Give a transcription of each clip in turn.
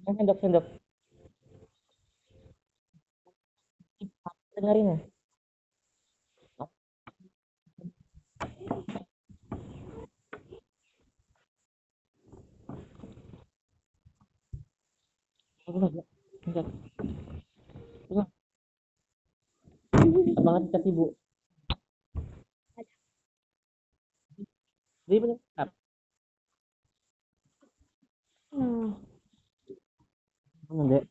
Sendok, sendok. Dengerin ya. Enggak, enggak. Enggak. Banget cat ibu. Dia bener. Enggak.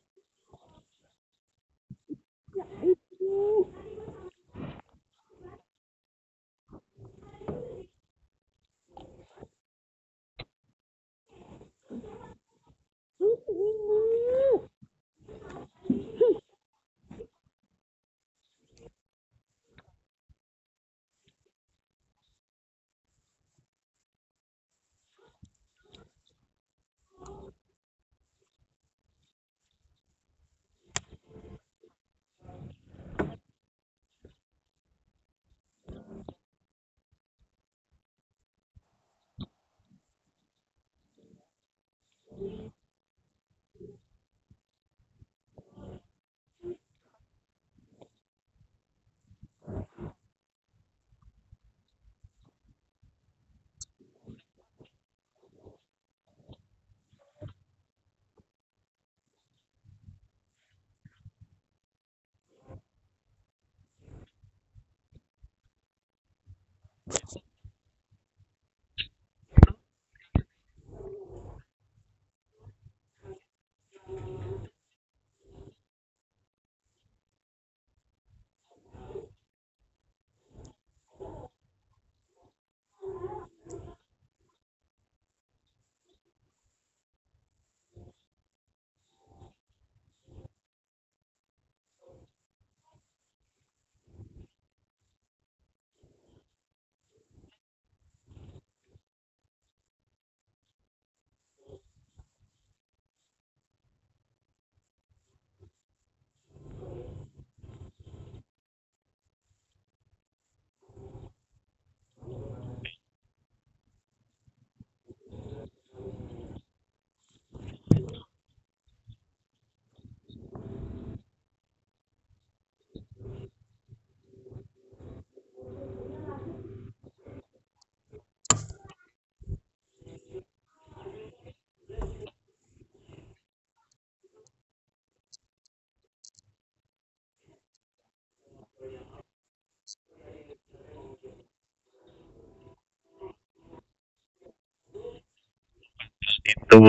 Itu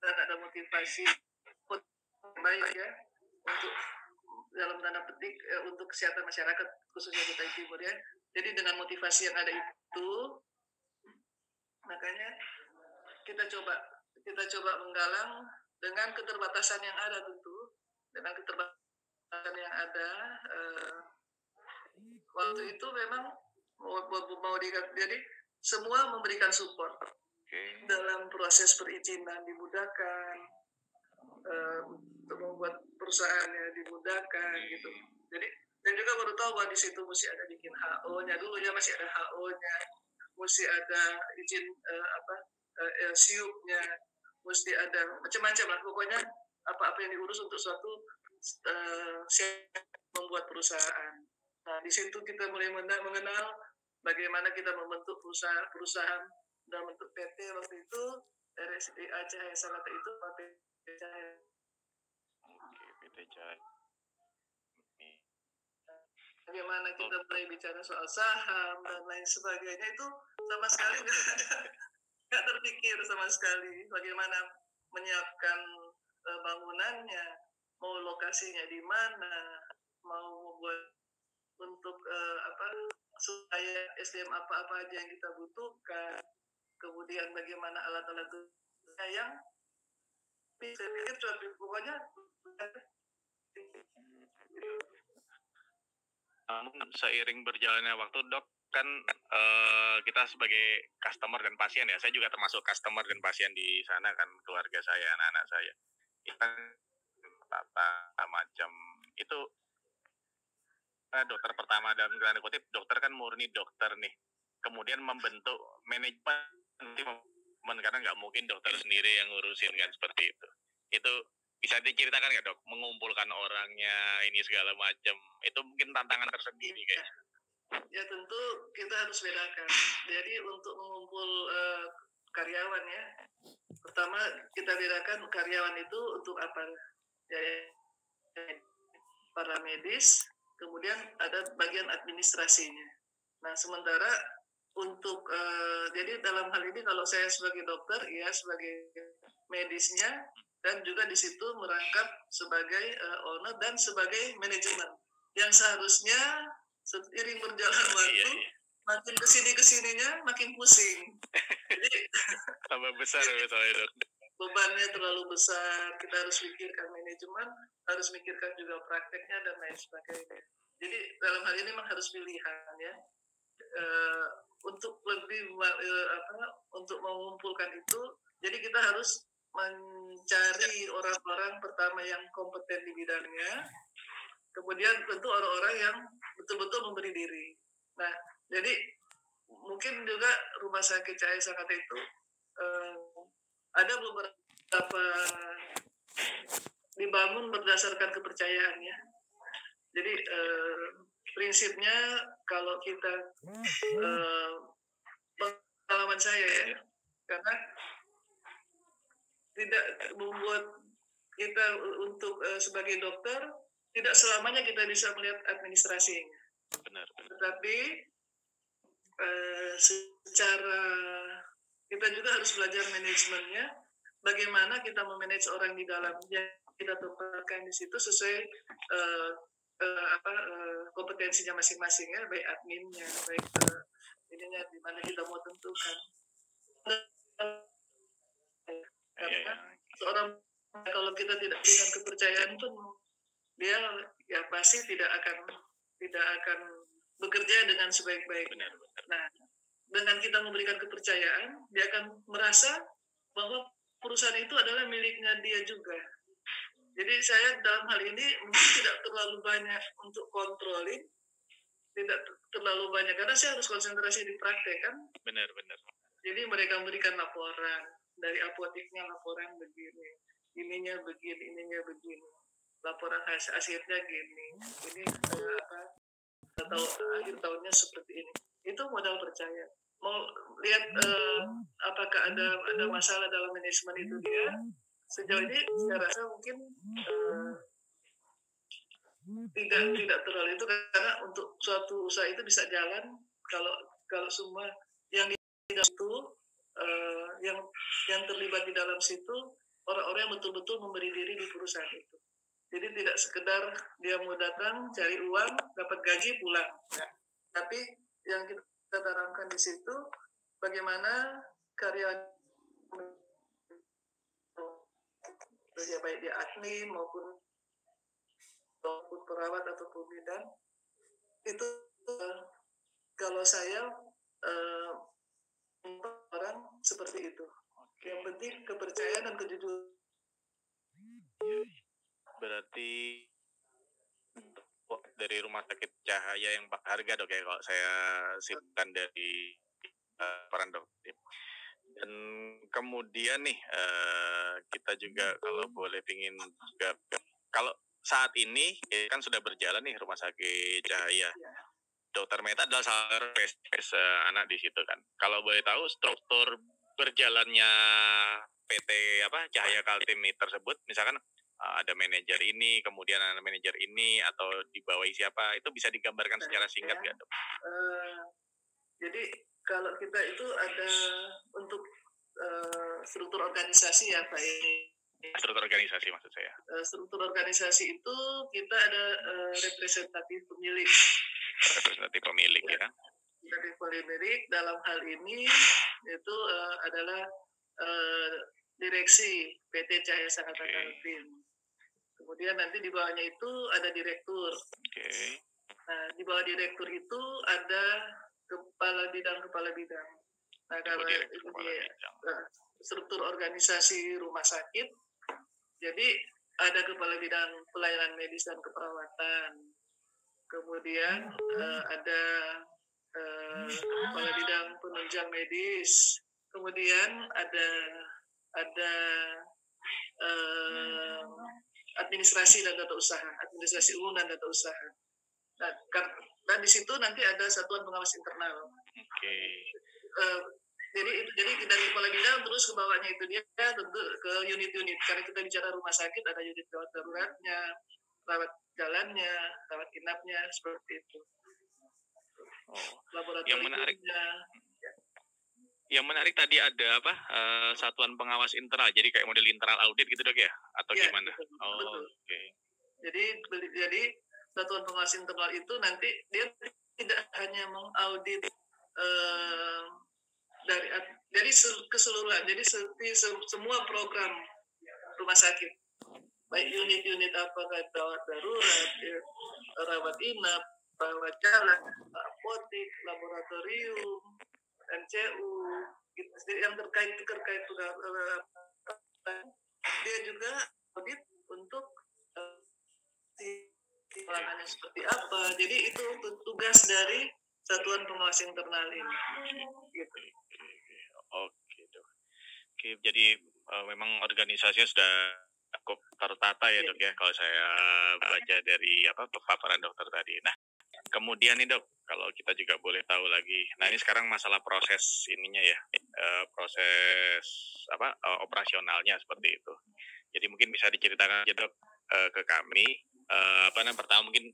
dan ada motivasi baik ya untuk dalam tanda petik untuk kesehatan masyarakat khususnya Kutai Timur ya. Jadi dengan motivasi yang ada itu, makanya kita coba menggalang dengan keterbatasan yang ada tentu, dengan keterbatasan yang ada. Waktu itu memang mau jadi semua memberikan support dalam proses perizinan dimudahkan, untuk membuat perusahaannya dimudahkan gitu. Jadi Dan juga baru tahu bahwa di situ mesti ada bikin HO-nya dulu ya, masih ada HO-nya, mesti ada izin siupnya, mesti ada macam-macam lah. Pokoknya apa-apa yang diurus untuk suatu membuat perusahaan. Nah, di situ kita mulai mengenal bagaimana kita membentuk perusahaan dalam bentuk PT waktu itu, RSIA Cahaya Sanata itu PT Cahaya. Oke, PT Cahaya. Bagaimana kita mulai bicara soal saham dan lain sebagainya, itu sama sekali nggak terpikir sama sekali. Bagaimana menyiapkan bangunannya, mau lokasinya di mana, mau membuat untuk supaya SDM apa aja yang kita butuhkan, kemudian bagaimana alat-alat yang saya pikir pokoknya. Namun seiring berjalannya waktu, Dok, kan kita sebagai customer dan pasien ya, saya juga termasuk customer dan pasien di sana kan, keluarga saya, anak-anak saya. Itu kan macam itu dokter pertama dalam tanda kutip, dokter kan murni dokter nih. Kemudian membentuk manajemen karena nggak mungkin dokter sendiri yang ngurusin kan, seperti itu. Itu bisa diceritakan nggak, Dok, mengumpulkan orangnya ini segala macam, itu mungkin tantangan tersendiri kayaknya. Ya tentu kita harus bedakan. Jadi untuk mengumpul karyawan ya, pertama kita bedakan karyawan itu untuk apa. Jadi para medis, kemudian ada bagian administrasinya. Nah sementara untuk jadi dalam hal ini kalau saya sebagai dokter ya sebagai medisnya, dan juga di situ merangkap sebagai owner dan sebagai manajemen yang seharusnya seiring berjalan waktu makin kesininya makin pusing. Jadi tambah besar misalnya, Dok. Bebannya terlalu besar, kita harus pikirkan manajemen, harus mikirkan juga prakteknya dan lain sebagainya. Jadi dalam hal ini memang harus pilihan ya. Untuk lebih untuk mengumpulkan itu, jadi kita harus mencari orang-orang pertama yang kompeten di bidangnya, kemudian tentu orang-orang yang betul-betul memberi diri. Nah, jadi mungkin juga rumah sakit Cahaya Sanata itu ada beberapa dibangun berdasarkan kepercayaannya. Jadi prinsipnya kalau kita pengalaman saya ya, karena tidak membuat kita untuk sebagai dokter tidak selamanya kita bisa melihat administrasinya. Benar. Tetapi secara kita juga harus belajar manajemennya, bagaimana kita memanage orang di dalamnya, kita tempatkan di situ sesuai kompetensinya masing-masing ya, baik adminnya, baik ininya di mana kita mau tentukan. Karena seorang kalau kita tidak berikan kepercayaan pun dia ya pasti tidak akan bekerja dengan sebaik-baiknya. Nah, dengan kita memberikan kepercayaan, dia akan merasa bahwa perusahaan itu adalah miliknya dia juga. Jadi saya dalam hal ini mungkin tidak terlalu banyak untuk controlling, tidak terlalu banyak karena saya harus konsentrasi di praktek kan. Benar. Jadi mereka memberikan laporan dari apoteknya, laporan begini, ininya begini, laporan hasilnya gini, ini atau akhir tahunnya seperti ini. Itu modal percaya. Mau lihat apakah ada masalah dalam manajemen itu dia. Sejauh ini saya rasa mungkin tidak terlalu itu, karena untuk suatu usaha itu bisa jalan kalau semua yang di dalam itu yang terlibat di dalam situ orang-orang yang betul-betul memberi diri di perusahaan itu. Jadi tidak sekedar dia mau datang cari uang, dapat gaji pulang. Ya. Tapi yang kita tanamkan di situ bagaimana karyawan ya baik dia admin maupun perawat ataupun bidan itu kalau saya orang seperti itu. Yang penting kepercayaan dan kejujuran. Berarti dari Rumah Sakit Cahaya yang harga dok ya, kalau saya simpulkan dari peran dokter. Dan kemudian nih kita juga kalau boleh pingin juga, kalau saat ini kan sudah berjalan nih Rumah Sakit Cahaya. Dokter Meta adalah salah spesialis anak di situ kan. Kalau boleh tahu struktur berjalannya PT Cahaya Kaltim tersebut, misalkan ada manajer ini, kemudian ada manajer ini, atau dibawahi siapa, itu bisa digambarkan secara singkat nggak dok? Jadi kalau kita itu ada untuk struktur organisasi ya Pak ini. Struktur organisasi maksud saya. Struktur organisasi itu kita ada representatif pemilik. Representatif pemilik ya. Representatif pemilik dalam hal ini itu adalah direksi PT Cahaya Sangatta Kaltim. Kemudian nanti di bawahnya itu ada direktur. Nah, di bawah direktur itu ada kepala bidang. Nah, kalau itu struktur organisasi rumah sakit, jadi ada kepala bidang pelayanan medis dan keperawatan. Kemudian ada kepala bidang penunjang medis. Kemudian ada administrasi dan tata usaha, administrasi umum dan tata usaha. Nah, dan di situ nanti ada satuan pengawas internal. Jadi dari kepala bidang terus ke bawahnya itu dia tentu ke unit-unit. Karena kita bicara rumah sakit, ada unit rawat daruratnya, rawat jalannya, rawat inapnya, seperti itu. Yang menarik tadi ada satuan pengawas internal, jadi kayak model internal audit gitu dok ya, atau ya, gimana? Betul. Jadi satuan pengawas internal itu nanti dia tidak hanya mengaudit dari keseluruhan, jadi semua program rumah sakit, baik unit-unit apakah rawat darurat, rawat inap, rawat jalan, apotik, laboratorium, MCU, gitu, yang terkait dia juga audit untuk penanganannya seperti apa. Jadi itu tugas dari satuan pengawas internal ini. Gitu. Oke, dok. Oke, jadi memang organisasinya sudah cukup tertata ya dok ya, kalau saya baca dari paparan dokter tadi. Nah, kemudian nih dok, kalau kita juga boleh tahu lagi, nah ini sekarang masalah proses ininya ya, proses operasionalnya seperti itu. Jadi mungkin bisa diceritakan aja dok ke kami, pertama mungkin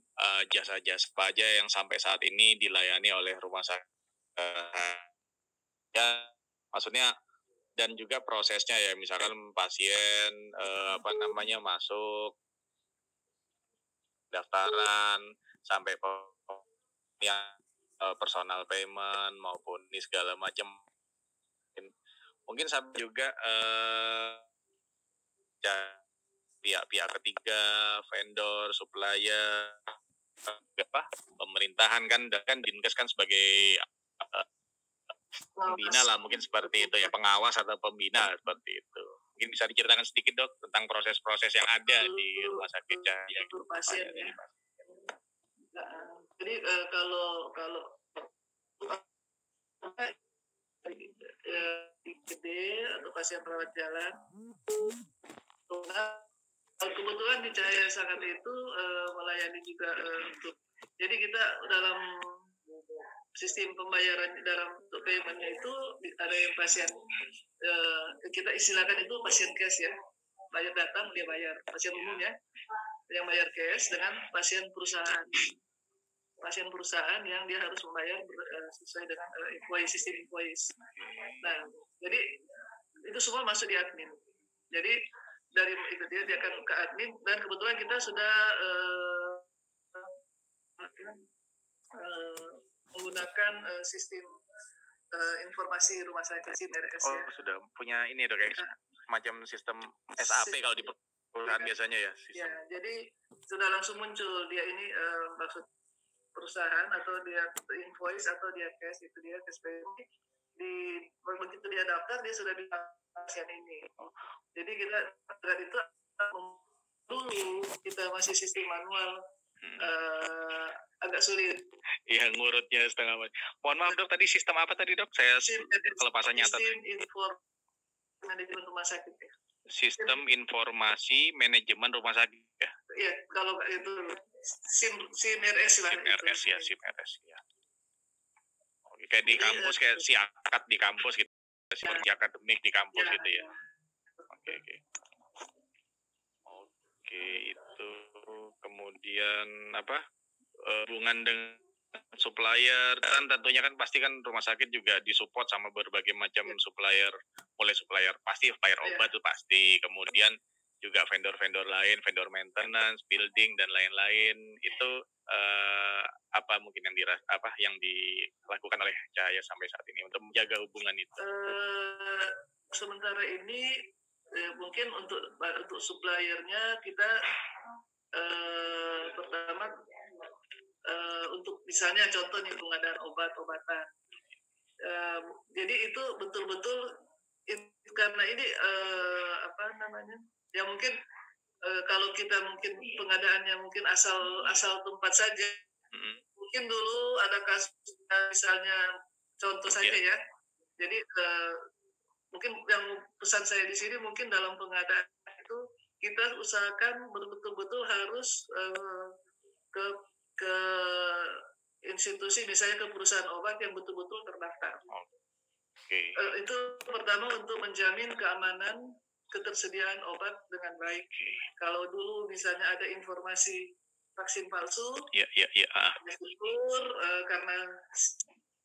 jasa-jasa apa aja yang sampai saat ini dilayani oleh rumah sakit, ya maksudnya, dan juga prosesnya ya, misalkan pasien masuk daftaran sampai personal payment maupun ini segala macam, mungkin sampai juga pihak ketiga, vendor, supplier, pemerintahan kan Dinkes kan sebagai pembina lah, mungkin seperti itu ya, pengawas atau pembina seperti itu. Mungkin bisa diceritakan sedikit dok tentang proses-proses yang ada di rumah sakit Cahaya pasien ya. Jadi kalau IGD atau pasien rawat jalan, kebetulan di Cahaya Sangatta itu melayani juga untuk, jadi kita dalam sistem pembayaran, dalam untuk paymentnya itu ada yang pasien, kita istilahkan itu pasien cash ya, bayar datang dia bayar, pasien umum ya, yang bayar cash dengan pasien perusahaan yang dia harus membayar sesuai dengan sistem invoice. Nah, jadi itu semua masuk di admin. Jadi dari itu dia akan ke admin, dan kebetulan kita sudah menggunakan sistem informasi rumah sakit RS ya. Sudah punya ini dok ya, semacam sistem SAP kalau di perusahaan biasanya ya. Ya, jadi sudah langsung muncul dia ini maksud perusahaan, atau dia invoice atau dia cash, itu dia cash payment. Begitu dia daftar dia sudah bilang pasien ini. Jadi kita dari itu dulu kita masih sistem manual, agak sulit. Iya, ngurutnya setengah menit. Mohon maaf dok, tadi sistem apa tadi dok? Saya kelepasan nyatet. Sistem informasi manajemen rumah sakit ya. Sistem informasi manajemen rumah sakit ya. Iya, kalau itu SIM-RS lah. SIM-RS ya, SIM-RS ya. Oke, kayak di kampus, kayak siakat di kampus gitu. Seperti akademik di kampus gitu ya. Oke. Oke, itu kemudian apa? Hubungan dengan supplier, kan tentunya kan pasti kan rumah sakit juga disupport sama berbagai macam supplier, mulai supplier obat tuh pasti, kemudian juga vendor-vendor lain, vendor maintenance, building dan lain-lain. Itu apa mungkin yang dilakukan oleh Cahaya sampai saat ini untuk menjaga hubungan itu? Sementara ini mungkin untuk suppliernya kita pertama untuk misalnya contoh nih pengadaan obat-obatan. Jadi itu betul-betul karena ini ya mungkin kalau kita mungkin pengadaannya mungkin asal tempat saja. Mungkin dulu ada kasus misalnya contoh saja ya. Jadi mungkin yang pesan saya di sini mungkin dalam pengadaan itu kita usahakan betul-betul harus ke institusi, misalnya ke perusahaan obat yang betul-betul terdaftar. Itu pertama untuk menjamin keamanan ketersediaan obat dengan baik. Kalau dulu misalnya ada informasi vaksin palsu, syukur karena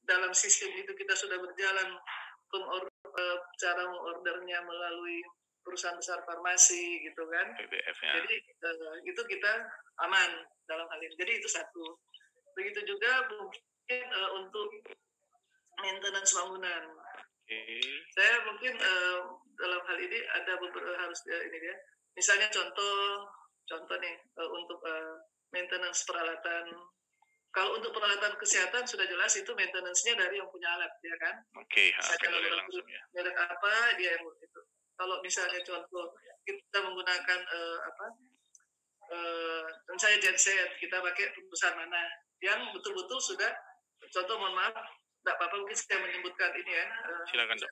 dalam sistem itu kita sudah berjalan cara mengordernya melalui perusahaan besar farmasi gitu kan. BBF, ya. Jadi itu kita aman dalam hal ini. Jadi itu satu. Begitu juga mungkin untuk maintenance bangunan. Saya mungkin dalam hal ini ada beberapa harus ini ya. Misalnya contoh nih untuk maintenance peralatan. Kalau untuk peralatan kesehatan sudah jelas itu maintenance-nya dari yang punya alat, ya kan? Langsung ya. Merek apa dia yang itu. Kalau misalnya contoh kita menggunakan misalnya genset, kita pakai perusahaan mana yang betul-betul sudah, contoh mohon maaf, tidak apa-apa mungkin saya menyebutkan ini ya. Silakan dok.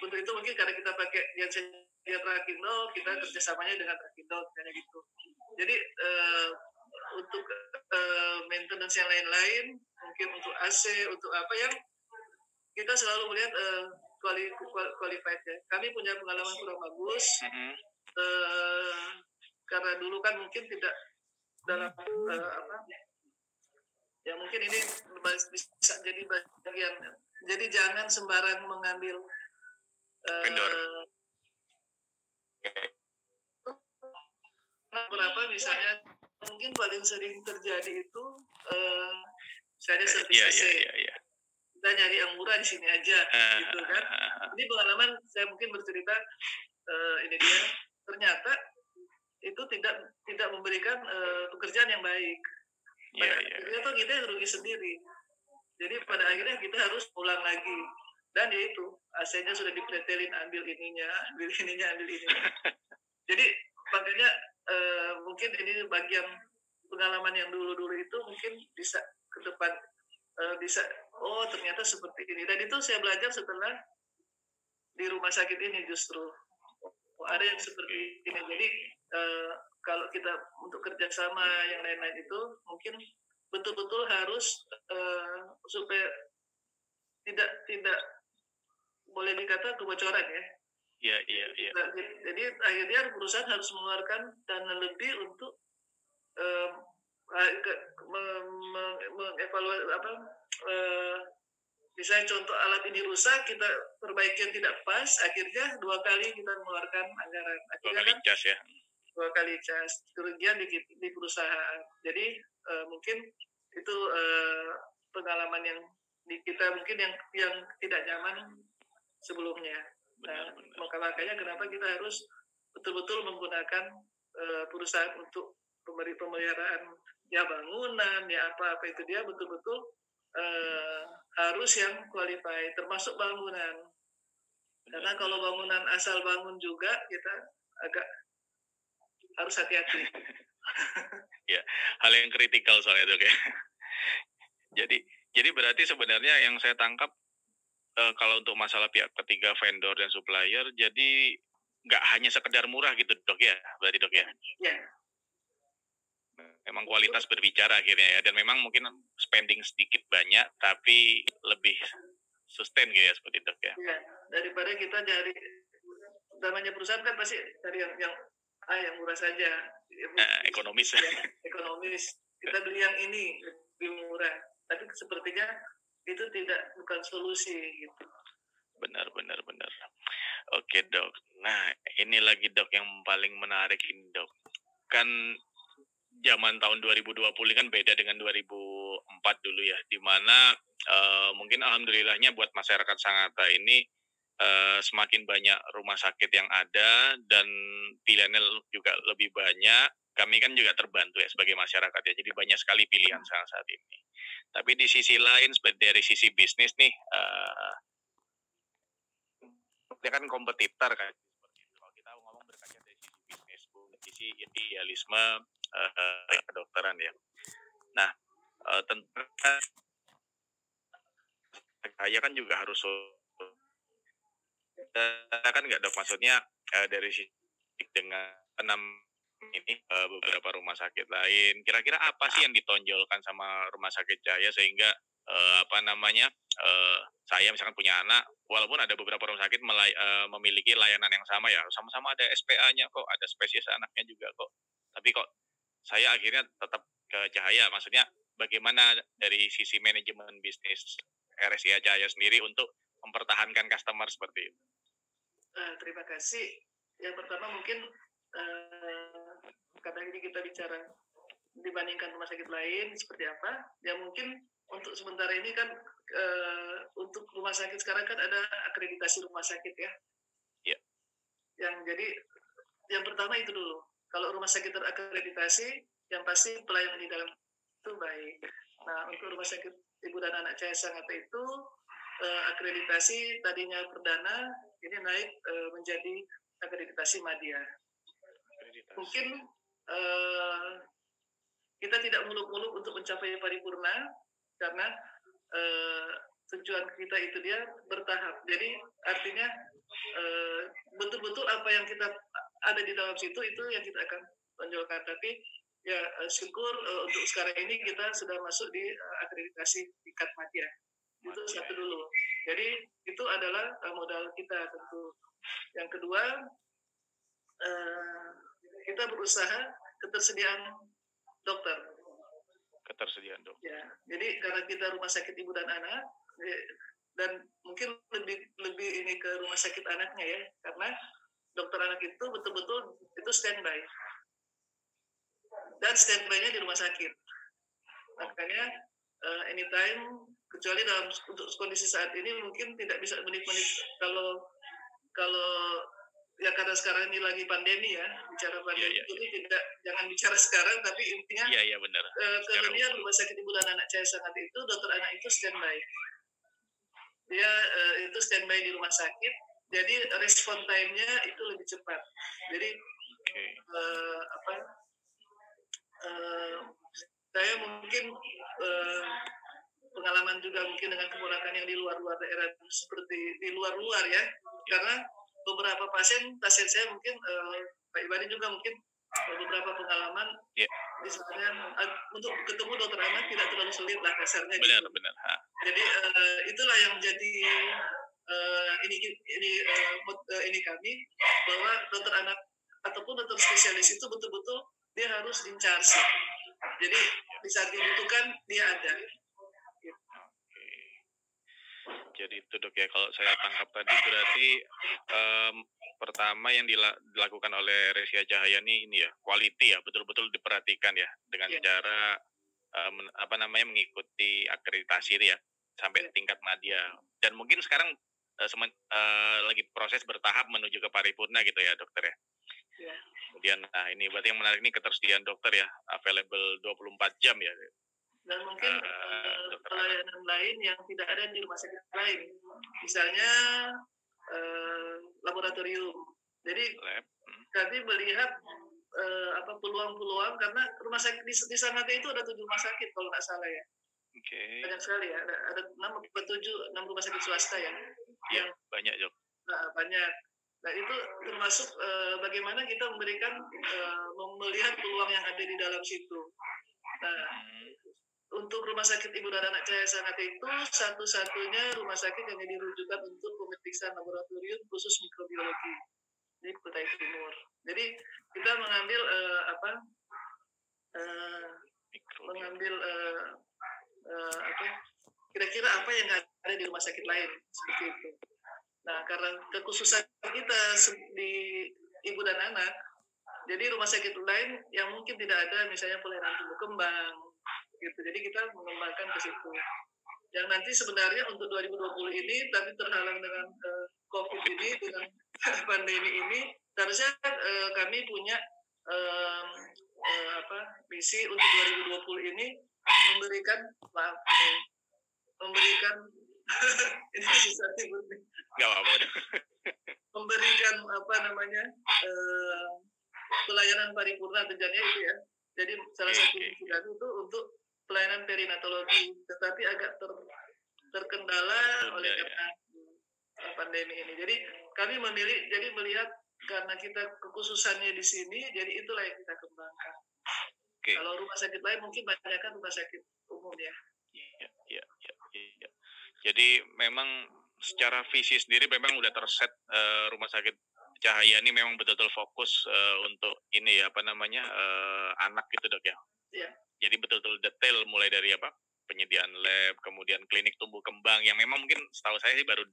Untuk itu mungkin karena kita pakai genset Trakindo, kita kerjasamanya dengan Trakindo, kayak gitu. Jadi untuk maintenance yang lain-lain, mungkin untuk AC, untuk apa yang kita selalu melihat qualified ya. Kami punya pengalaman kurang bagus, karena dulu kan mungkin tidak dalam ya mungkin ini bisa jadi bagian. Jadi jangan sembarang mengambil vendor. Berapa misalnya mungkin paling sering terjadi itu misalnya servis Iya. Kita nyari yang murah di sini aja gitu kan. Ini pengalaman saya mungkin bercerita ini dia ternyata itu tidak memberikan pekerjaan yang baik. Pada akhirnya tuh kita yang rugi sendiri. Jadi pada akhirnya kita harus pulang lagi. Dan ya itu AC-nya sudah dipretelin, ambil ininya. Jadi makanya mungkin ini bagian pengalaman yang dulu-dulu itu mungkin bisa ke depan bisa ternyata seperti ini. Dan itu saya belajar setelah di rumah sakit ini justru ada yang seperti ini. Jadi kalau kita untuk kerjasama yang lain-lain itu mungkin betul-betul harus supaya tidak boleh dikata kebocoran ya. Iya. Jadi akhirnya perusahaan harus mengeluarkan dana lebih untuk mengevaluasi misalnya contoh alat ini rusak, kita perbaiki yang tidak pas, akhirnya 2 kali kita mengeluarkan anggaran. Akhirnya 2 kali cas ya. 2 kali cas, kerugian di perusahaan. Jadi mungkin itu pengalaman yang di kita mungkin yang tidak nyaman sebelumnya. Nah, makanya kenapa kita harus betul-betul menggunakan perusahaan untuk pemeliharaan ya bangunan, ya apa itu dia betul-betul harus yang qualified, termasuk bangunan. Karena kalau bangunan asal bangun juga kita agak harus hati-hati. Ya, hal yang kritikal soalnya Dok ya. Jadi berarti sebenarnya yang saya tangkap kalau untuk masalah pihak ketiga vendor dan supplier, jadi nggak hanya sekedar murah gitu Dok ya, berarti Dok ya. Ya, Memang kualitas berbicara akhirnya ya, dan memang mungkin spending sedikit banyak, tapi lebih sustain gitu ya seperti itu ya. ya. Daripada kita dari namanya perusahaan kan pasti dari yang murah saja. Ekonomis. Ya, ekonomis. Kita beli yang ini lebih murah. Tapi sepertinya itu bukan solusi gitu. Benar. Oke Dok. Nah ini lagi Dok yang paling menarik ini Dok. Kan zaman tahun 2020 kan beda dengan 2004 dulu ya, dimana mungkin alhamdulillahnya buat masyarakat Sangatta ini semakin banyak rumah sakit yang ada dan pilihannya juga lebih banyak. Kami kan juga terbantu ya sebagai masyarakat ya, jadi banyak sekali pilihan saat ini. Tapi di sisi lain, dari sisi bisnis nih, dia kan kompetitor kan. Kalau kita ngomong berkaca dari sisi bisnis, dari sisi idealisme kedokteran ya. Nah, tentu saya kan juga harus kan nggak Dok, maksudnya dari sisi dengan 6 ini beberapa rumah sakit lain, kira-kira apa sih yang ditonjolkan sama Rumah Sakit Jaya sehingga saya misalkan punya anak, walaupun ada beberapa rumah sakit memiliki layanan yang sama ya, sama-sama ada SPA-nya kok, ada spesies anaknya juga kok, tapi kok saya akhirnya tetap ke Cahaya. Maksudnya bagaimana dari sisi manajemen bisnis RSIA Cahaya sendiri untuk mempertahankan customer seperti itu? Terima kasih. Yang pertama mungkin karena ini kita bicara dibandingkan rumah sakit lain seperti apa, ya mungkin untuk sementara ini kan untuk rumah sakit sekarang kan ada akreditasi rumah sakit ya. Iya. Yang jadi yang pertama itu dulu. Kalau rumah sakit terakreditasi, yang pasti pelayanan di dalam itu baik. Nah, untuk rumah sakit ibu dan anak Cahaya Sangatta itu akreditasi tadinya perdana, ini naik menjadi akreditasi madya. Mungkin kita tidak muluk-muluk untuk mencapai paripurna karena tujuan kita itu dia bertahap. Jadi artinya betul-betul apa yang kita ada di dalam situ itu yang kita akan tonjolkan. Tapi ya syukur untuk sekarang ini kita sudah masuk di akreditasi tingkat madya. Itu satu dulu. Jadi itu adalah modal kita tentu. Yang kedua, kita berusaha ketersediaan dokter. Ketersediaan dokter. Ya, jadi karena kita rumah sakit ibu dan anak, dan mungkin lebih ini ke rumah sakit anaknya ya, karena dokter anak itu betul-betul itu standby. Dan standby-nya di rumah sakit. Makanya anytime, kecuali untuk kondisi saat ini mungkin tidak bisa menit-menit kalau ya karena sekarang ini lagi pandemi ya, bicara pandemi jadi jangan bicara sekarang, tapi intinya benar. Kelebihan rumah sakit ibu dan anak Cahaya Sangatta itu dokter anak itu standby. Dia itu standby di rumah sakit, jadi respon time-nya itu lebih cepat. Jadi saya mungkin pengalaman juga mungkin dengan keponakan yang di luar daerah seperti di luar ya, karena beberapa pasien saya mungkin Pak Ibadi juga mungkin beberapa pengalaman misalnya untuk ketemu dokter anak tidak terlalu sulit lah kasarnya. Benar. Jadi itulah yang menjadi ini kami, bahwa dokter anak ataupun dokter spesialis itu betul-betul dia harus in charge. Jadi di saat dibutuhkan dia ada. Jadi itu Dok ya, kalau saya tangkap tadi berarti pertama yang dilakukan oleh RSIA Cahaya ini ya, quality ya, betul-betul diperhatikan ya dengan cara mengikuti akreditasi itu ya sampai tingkat madya. Dan mungkin sekarang lagi proses bertahap menuju ke paripurna gitu ya dokter ya. Kemudian ini berarti yang menarik ini ketersediaan dokter ya, available 24 jam ya. Dan mungkin pelayanan lain yang tidak ada di rumah sakit lain, misalnya laboratorium. Jadi kami melihat peluang-peluang karena rumah sakit di Sangatta itu ada 7 rumah sakit kalau nggak salah ya. Oke. Banyak sekali ya, ada 6 rumah sakit swasta ya. Iya, banyak Jok. Banyak. Nah itu termasuk bagaimana kita melihat peluang yang ada di dalam situ. Nah, untuk Rumah Sakit Ibu dan Anak Cahaya Sangatta itu satu-satunya rumah sakit yang dirujukan untuk pemeriksaan laboratorium khusus mikrobiologi di Kutai Timur. Jadi kita mengambil kira-kira apa yang ada di rumah sakit lain seperti itu. Nah, karena kekhususan kita di ibu dan anak, jadi rumah sakit lain yang mungkin tidak ada, misalnya pelayanan tumbuh kembang, gitu. Jadi kita mengembangkan ke situ. Yang nanti sebenarnya untuk 2020 ini, tapi terhalang dengan COVID ini, dengan pandemi ini, seharusnya kami punya misi untuk 2020 ini memberikan ini susah disebut nih. Nggak apa-apa. Memberikan pelayanan paripurna tujuannya itu ya. Jadi salah satu misi kami itu untuk pelayanan perinatologi, tetapi agak terkendala oleh karena pandemi ini. Jadi kami melihat karena kita kekhususannya di sini, jadi itulah yang kita kembangkan. Okay. Kalau rumah sakit lain mungkin banyak kan rumah sakit umum ya. Iya. Jadi memang secara visi sendiri memang udah terset Rumah Sakit Cahaya ini memang betul-betul fokus untuk ini ya anak gitu Dok ya. Iya. Jadi betul-betul detail mulai dari penyediaan lab, kemudian klinik tumbuh kembang yang memang mungkin setahu saya sih baru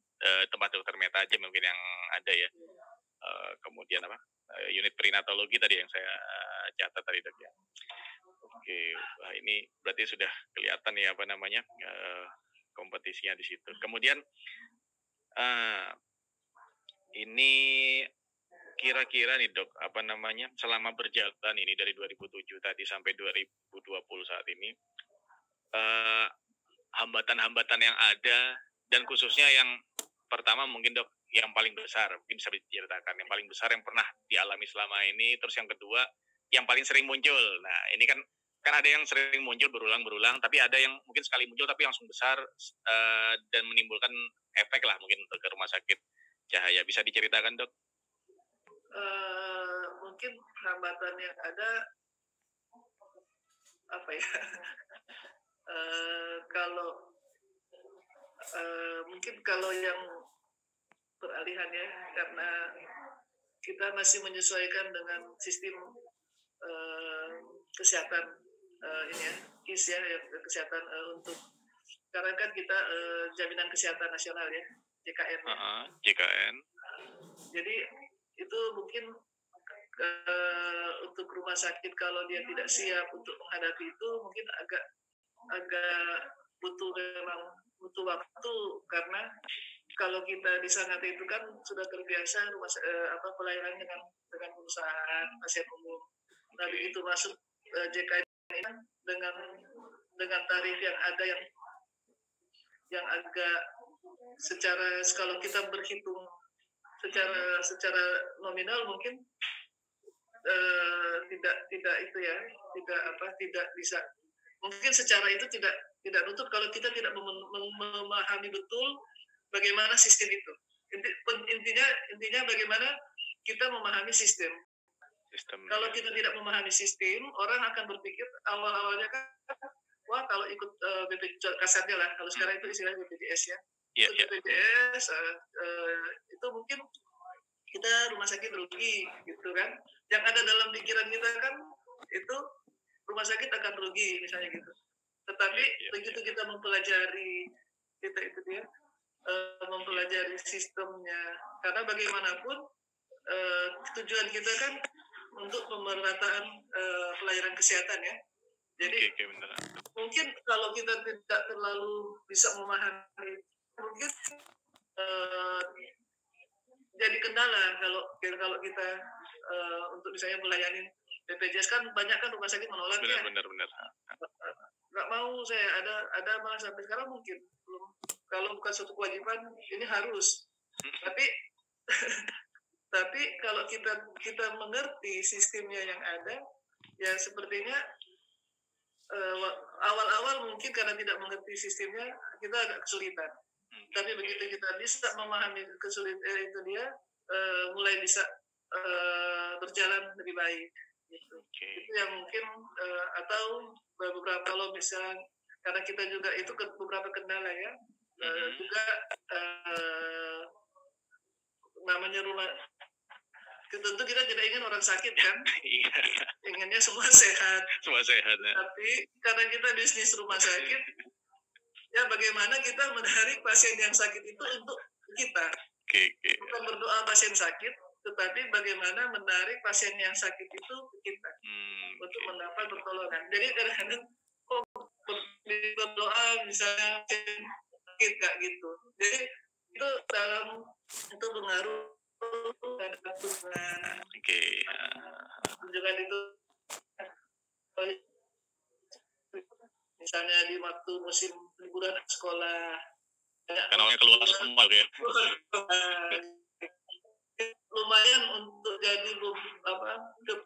tempat dokter Meta aja mungkin yang ada ya. Kemudian unit perinatologi tadi yang saya catat tadi Dok ya. Oke, wah ini berarti sudah kelihatan ya kompetisinya di situ. Kemudian ini kira-kira nih Dok, selama berjalan ini dari 2007 tadi sampai 2020 saat ini, hambatan-hambatan yang ada dan khususnya yang pertama mungkin Dok, yang paling besar, mungkin bisa diceritakan, yang paling besar yang pernah dialami selama ini, terus yang kedua, yang paling sering muncul. Nah, ini kan ada yang sering muncul berulang-berulang, tapi ada yang mungkin sekali muncul tapi langsung besar dan menimbulkan efek lah mungkin untuk ke Rumah Sakit Cahaya. Bisa diceritakan Dok? Mungkin hambatan yang ada kalau yang peralihan ya, karena kita masih menyesuaikan dengan sistem kesehatan KIS ya, kesehatan untuk sekarang kan kita Jaminan Kesehatan Nasional ya, JKN. JKN. Jadi itu mungkin untuk rumah sakit kalau dia tidak siap untuk menghadapi itu mungkin agak butuh waktu, karena kalau kita di Sangatta itu kan sudah terbiasa pelayanan dengan perusahaan pasien umum. Nah begitu masuk JKN ini dengan tarif yang ada yang agak kalau kita berhitung secara nominal mungkin tidak bisa, mungkin secara itu tidak nutup kalau kita tidak memahami betul bagaimana sistem itu. Intinya bagaimana kita memahami sistem. Kalau kita tidak memahami sistem, orang akan berpikir awal-awalnya kan, wah kalau ikut BPJS kasarnya lah, kalau sekarang itu istilahnya BPJS ya. BPJS itu mungkin kita rumah sakit rugi gitu kan. Yang ada dalam pikiran kita kan itu rumah sakit akan rugi misalnya gitu. Tetapi begitu kita mempelajari mempelajari sistemnya, karena bagaimanapun tujuan kita kan untuk pemerataan pelayanan kesehatan ya. Jadi mungkin kalau kita tidak terlalu bisa memahami, mungkin jadi kendala kalau kita untuk misalnya melayani BPJS kan banyak kan rumah sakit menolak ya. Benar. Nggak mau saya ada malah sampai sekarang mungkin belum, kalau bukan suatu kewajiban ini harus. Tapi Tapi kalau kita mengerti sistemnya yang ada, ya sepertinya awal-awal mungkin karena tidak mengerti sistemnya kita agak kesulitan. Tapi begitu kita bisa memahami kesulitan itu dia mulai bisa berjalan lebih baik. Gitu. Itu yang mungkin atau beberapa kalau misalnya karena kita juga itu beberapa kendala ya juga namanya rumah tentu kita tidak ingin orang sakit kan. Inginnya semua sehat ya. Tapi karena kita bisnis rumah sakit ya bagaimana kita menarik pasien yang sakit itu untuk kita. Bukan berdoa pasien sakit, tetapi bagaimana menarik pasien yang sakit itu ke kita untuk mendapat pertolongan. Jadi kadang-kadang berdoa misalnya sakit kayak gitu. Jadi itu dalam itu pengaruh terhadap Tuhan. Tunjukkan itu misalnya di waktu musim liburan sekolah karena orangnya keluar semua ya. Lumayan untuk jadi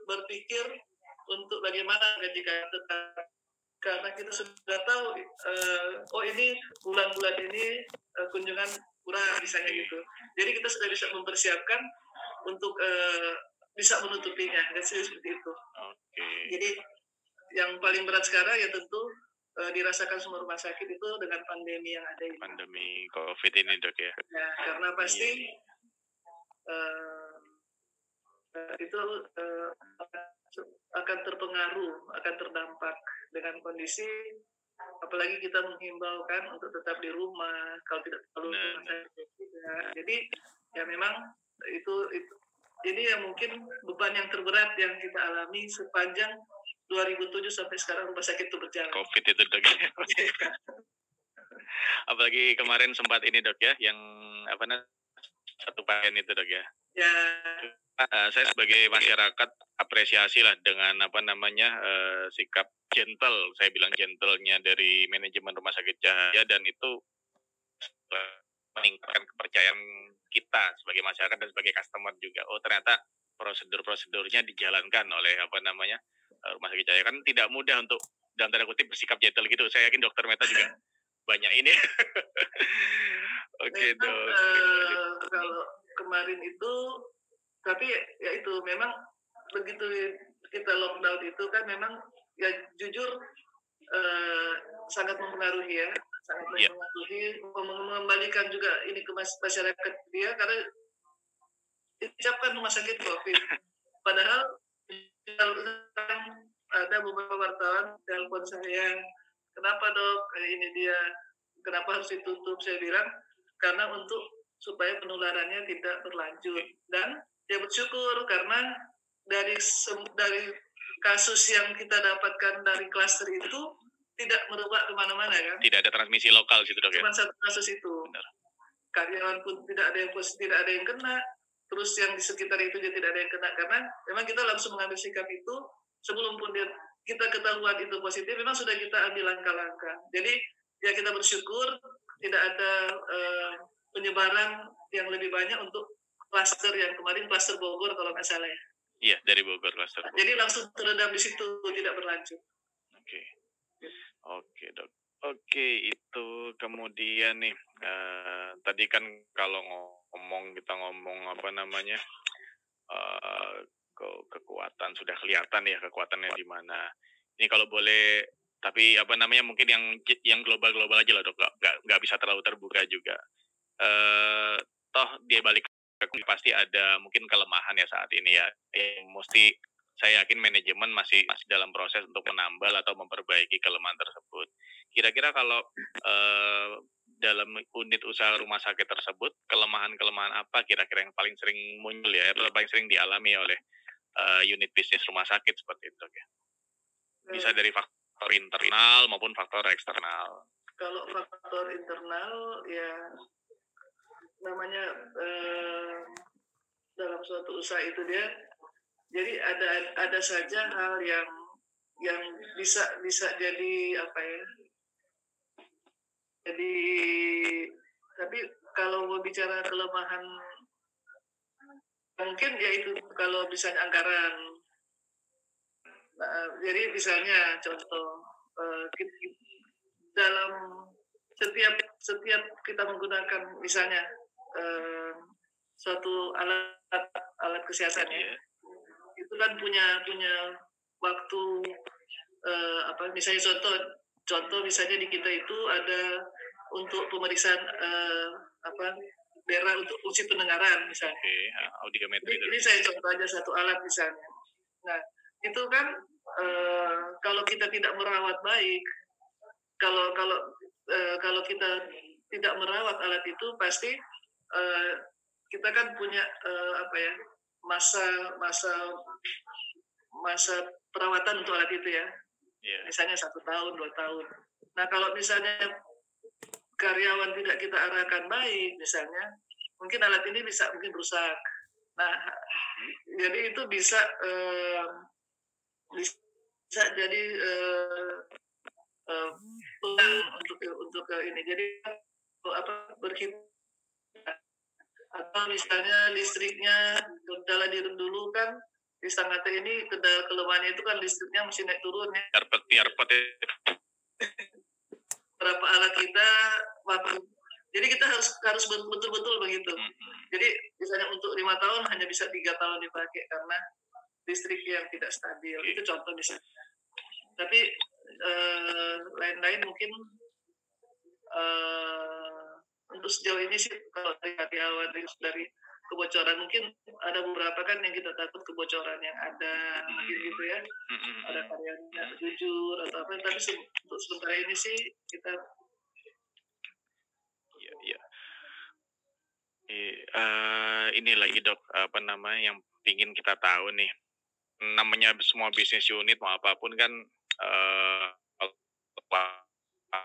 berpikir untuk bagaimana ketika tetap karena kita sudah tahu oh ini bulan-bulan ini kunjungan kurang misalnya gitu. Jadi kita sudah bisa mempersiapkan untuk bisa menutupinya dan seperti itu. Jadi yang paling berat sekarang ya tentu dirasakan semua rumah sakit itu dengan pandemi yang ada ini. Pandemi COVID ini dok ya. Ya karena pasti itu akan terpengaruh, akan terdampak dengan kondisi apalagi kita menghimbau kan untuk tetap di rumah kalau tidak perlu rumah sakit juga. Jadi ya memang itu ini yang mungkin beban yang terberat yang kita alami sepanjang 2007 sampai sekarang rumah sakit itu berjalan. COVID itu dok ya. Apalagi kemarin sempat ini dok ya, yang apa namanya satu pasien itu dok ya. Ya. Saya sebagai masyarakat apresiasi lah dengan apa namanya sikap gentle, saya bilang gentlenya dari manajemen Rumah Sakit Cahaya, dan itu meningkatkan kepercayaan kita sebagai masyarakat dan sebagai customer juga. Oh ternyata prosedur-prosedurnya dijalankan oleh apa namanya Rumah Sakit Cahaya. Kan tidak mudah untuk dalam tanda kutip bersikap gentle gitu. Saya yakin Dokter Meta juga banyak ini. Oke dok. Kalau kemarin itu, tapi ya itu memang begitu kita lockdown itu kan memang ya jujur sangat mempengaruhi ya, sangat mempengaruhi, mengembalikan juga ini ke masyarakat dia karena diucapkan rumah sakit COVID. Padahal ada beberapa wartawan telepon saya, kenapa dok ini dia, kenapa harus ditutup? Saya bilang karena untuk supaya penularannya tidak berlanjut, dan dia bersyukur karena dari kasus yang kita dapatkan dari klaster itu tidak merebak kemana-mana kan? Tidak ada transmisi lokal situ dok ya? Cuma satu kasus itu. Benar. Karyawan pun tidak ada yang kena, terus yang di sekitar itu juga tidak ada yang kena karena memang kita langsung mengambil sikap itu sebelum pun kita ketahuan itu positif, memang sudah kita ambil langkah-langkah. Jadi ya kita bersyukur tidak ada penyebaran yang lebih banyak untuk klaster yang kemarin, klaster Bogor kalau nggak salah ya. Iya, dari Bogor klaster. Jadi langsung teredam di situ, tidak berlanjut. Oke dok. Oke, itu kemudian nih tadi kan kalau kita ngomong apa namanya kekuatan sudah kelihatan ya, kekuatannya di mana. Ini kalau boleh, tapi apa namanya mungkin yang global aja lah dok, nggak bisa terlalu terbuka juga. Toh dia balik pasti ada mungkin kelemahan ya saat ini ya, yang mesti saya yakin manajemen masih dalam proses untuk menambal atau memperbaiki kelemahan tersebut. Kira-kira kalau dalam unit usaha rumah sakit tersebut, kelemahan-kelemahan apa kira-kira yang paling sering muncul ya, atau paling sering dialami oleh unit bisnis rumah sakit seperti itu ya? Bisa dari faktor internal maupun faktor eksternal. Kalau faktor internal ya namanya dalam suatu usaha itu dia, jadi ada saja hal yang bisa jadi apa ya, jadi tapi kalau mau bicara kelemahan mungkin ya itu kalau misalnya anggaran. Jadi misalnya contoh dalam setiap kita menggunakan misalnya suatu alat kesehatan ya, itu kan punya waktu misalnya contoh misalnya di kita itu ada untuk pemeriksaan daerah untuk fungsi pendengaran misalnya. Audiometri. Ini saya contoh aja satu alat misalnya. Nah itu kan kalau kita tidak merawat baik, kalau kita tidak merawat alat itu pasti kita kan punya masa perawatan untuk alat itu ya. Misalnya 1 tahun 2 tahun. Nah kalau misalnya karyawan tidak kita arahkan baik misalnya, mungkin alat ini mungkin rusak. Nah jadi itu bisa jadi untuk ini. Jadi berhitung atau misalnya listriknya kendala dulu kan di Sangatta ini kelemahannya itu kan listriknya mesti naik turun ya. Berapa alat kita waktu. Jadi kita harus betul-betul begitu. Jadi misalnya untuk 5 tahun hanya bisa 3 tahun dipakai karena listrik yang tidak stabil. Itu contoh misalnya. Tapi lain-lain mungkin untuk sejauh ini sih kalau dari karyawan dari kebocoran mungkin ada beberapa kan yang kita takut kebocoran yang ada gitu ya, ada karyawannya jujur atau apa, tapi untuk sementara ini sih kita ini lagi Dok, yang ingin kita tahu nih, namanya semua bisnis unit mau apapun kan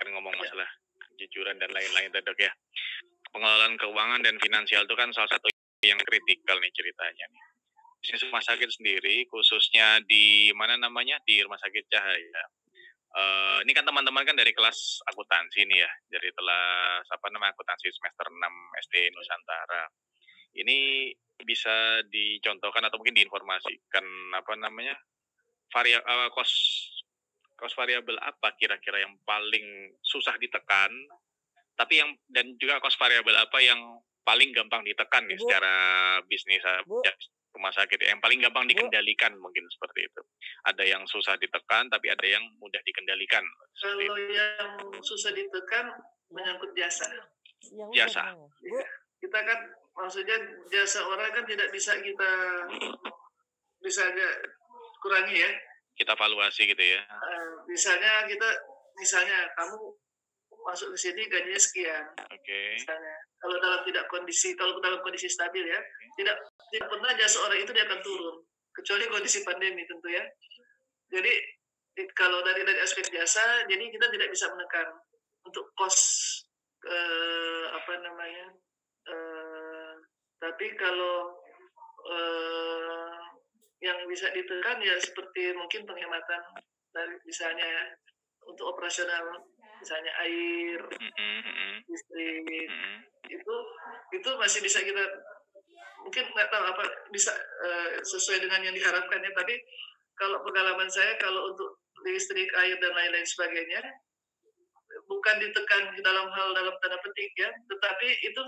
ngomong masalah kejujuran dan lain-lain Dok ya. Pengelolaan keuangan dan finansial itu kan salah satu yang kritikal nih ceritanya nih. Bisnis rumah sakit sendiri khususnya di di Rumah Sakit Cahaya. Ini kan teman-teman kan dari kelas akuntansi nih ya, dari kelas akuntansi semester 6 SD Nusantara. Ini bisa dicontohkan atau mungkin diinformasikan cost variabel apa kira-kira yang paling susah ditekan, tapi dan juga cost variabel apa yang paling gampang ditekan nih secara bisnis rumah sakit yang paling gampang dikendalikan mungkin seperti itu. Ada yang susah ditekan tapi ada yang mudah dikendalikan. Kalau yang susah ditekan menyangkut jasa. Jasa. Kita kan maksudnya jasa orang kan tidak bisa kita kurangi ya. Kita evaluasi gitu ya. Misalnya kamu masuk ke sini gajinya sekian. Misalnya kalau dalam kondisi stabil ya, tidak pernah jasa orang itu dia akan turun kecuali kondisi pandemi tentu ya. Jadi kalau dari aspek jasa, jadi kita tidak bisa menekan untuk cost tapi kalau yang bisa ditekan ya seperti mungkin penghematan dari misalnya untuk operasional misalnya air, listrik, itu masih bisa kita mungkin nggak tahu apa bisa sesuai dengan yang diharapkan ya, tapi kalau pengalaman saya kalau untuk listrik, air dan lain-lain sebagainya bukan ditekan dalam tanda petik ya, tetapi itu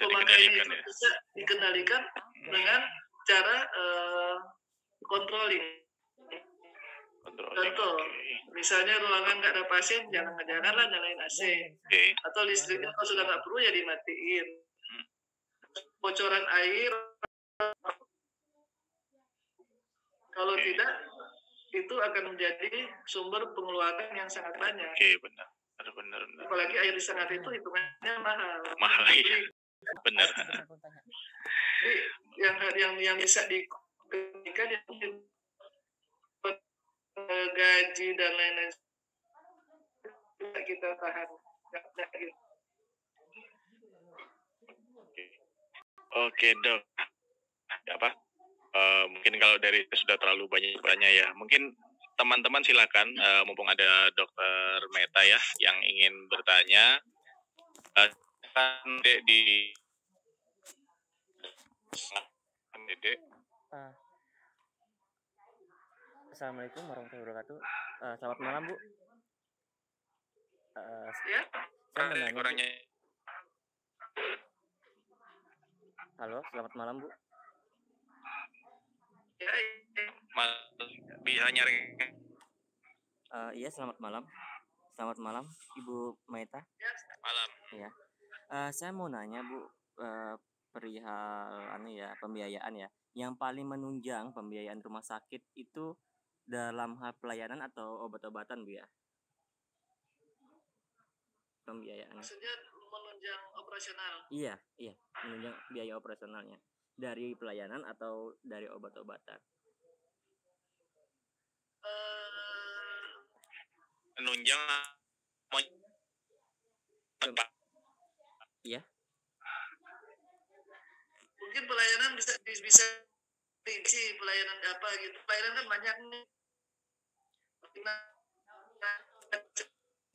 pemakaiannya itu bisa dikendalikan dengan cara controlling. Contoh, misalnya ruangan nggak ada pasien, janganlah nyalain AC. Atau listriknya kalau sudah nggak perlu ya dimatiin. Bocoran air, kalau tidak, itu akan menjadi sumber pengeluaran yang sangat banyak. Benar. Apalagi air di Sangatta itu hitungannya mahal. Iya. Benar. Jadi yang bisa dikenakan ya gaji dan lain-lain kita tahan. Oke Dok. Mungkin kalau dari sudah terlalu banyak ya. Mungkin teman-teman silakan mumpung ada Dokter Meta ya yang ingin bertanya. Di Dede. Ah, Assalamualaikum warahmatullahi wabarakatuh. Selamat malam, Bu. Ya, Saya mau nanya, Bu. Kurangnya Halo, selamat malam, Bu. ya, bisa nyari Iya, selamat malam. Selamat malam, Ibu Maita. ya. malam. Iya. Saya mau nanya, Bu, perihal pembiayaan ya. Yang paling menunjang pembiayaan rumah sakit itu dalam hal pelayanan atau obat-obatan, Bu ya? Pembiayaan. Maksudnya menunjang operasional. Iya, menunjang biaya operasionalnya dari pelayanan atau dari obat-obatan. Menunjang Iya. Mungkin pelayanan bisa dirinci pelayanan apa gitu. Pelayanan kan banyak nih.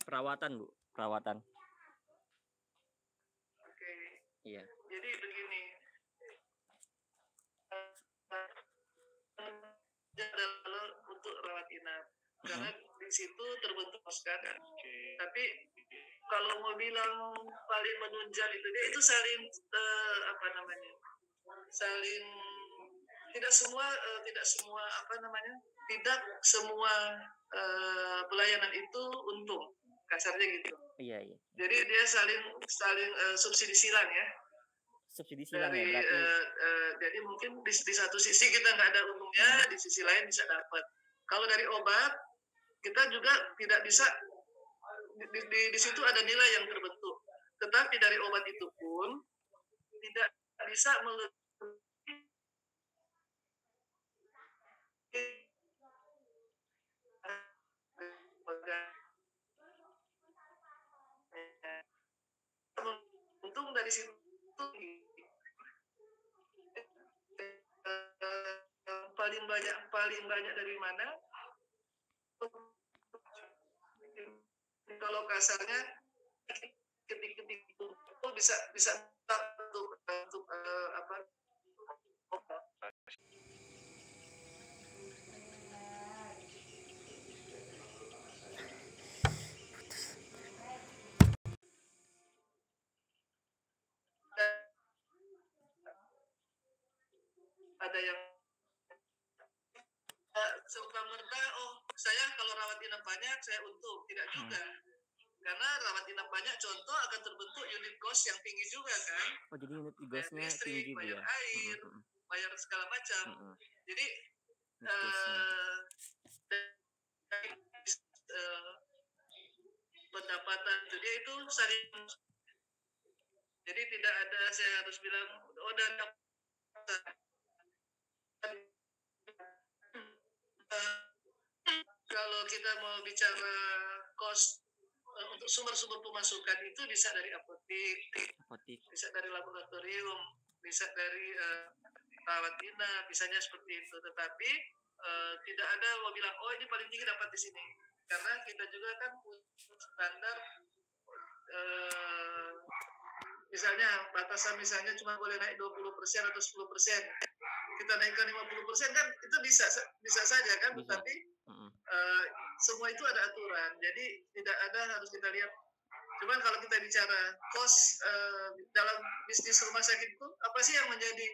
Perawatan, Bu. Perawatan. Oke. Iya. Jadi begini. Adalah untuk rawat inap. Karena di situ terbentuk poskada. Tapi kalau mau bilang paling menunjang itu saling saling tidak semua tidak semua pelayanan itu untung, kasarnya gitu. Iya. Jadi dia saling subsidi silang ya. Subsidi silang Dari ya, berarti. jadi mungkin di satu sisi kita nggak ada untungnya, di sisi lain bisa dapat. Kalau dari obat kita juga tidak bisa di situ ada nilai yang terbentuk. Tetapi dari obat itu pun tidak bisa untung dari situ paling banyak dari mana? Kalau kasarnya ketik itu bisa untuk apa? Ada yang serta-merta, saya kalau rawat inap banyak saya untung, tidak juga. Karena rawat inap banyak contoh akan terbentuk unit cost yang tinggi juga kan. Oh, jadi unit Bayar costnya listrik, tinggi, Bu bayar ya? air, bayar segala macam. Jadi pendapatan dia itu saling. Jadi tidak ada saya harus bilang dana kalau kita mau bicara cost untuk sumber-sumber pemasukan itu bisa dari apotik, bisa dari laboratorium, bisa dari rawat inap, misalnya seperti itu. Tetapi tidak ada mau bilang ini paling tinggi dapat di sini, karena kita juga kan standar misalnya batasan misalnya cuma boleh naik 20% atau 10%. Kita naikkan 50% kan itu bisa saja kan, tetapi semua itu ada aturan. Jadi tidak ada harus kita lihat. Cuman kalau kita bicara cost dalam bisnis rumah sakit itu apa sih yang menjadi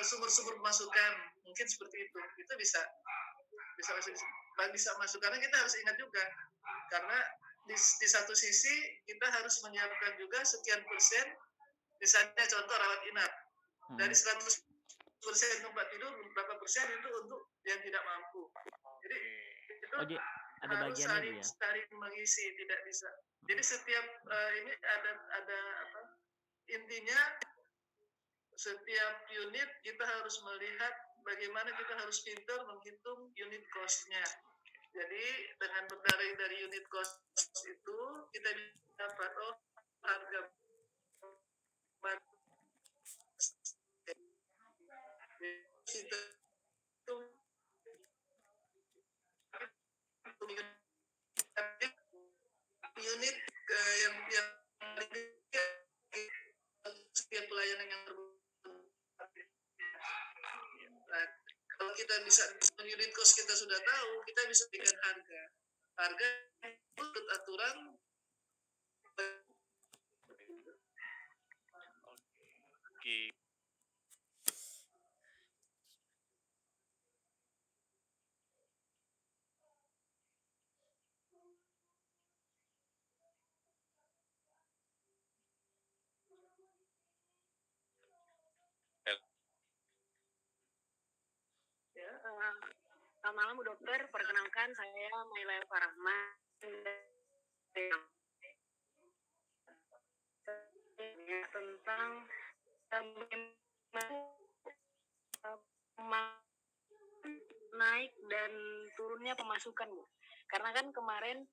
sumber-sumber pemasukan? Mungkin seperti itu. Itu bisa masuk karena kita harus ingat juga karena di satu sisi kita harus menyiapkan juga sekian persen, misalnya contoh rawat inap dari 100% tempat tidur berapa persen itu untuk yang tidak mampu. Jadi itu harus saling mengisi, tidak bisa. Jadi setiap ini ada intinya setiap unit kita harus melihat bagaimana kita harus pintar menghitung unit cost-nya. Jadi dengan berdasarkan dari unit cost itu kita dapat harga unit yang setiap pelayanan yang kita bisa unit cost kita sudah tahu, kita bisa berikan harga itu ikut aturan. Oke. Ya, selamat malam Bu Dokter, perkenalkan saya Maila Elva Rahman tentang naik dan turunnya pemasukan Bu. Karena kan kemarin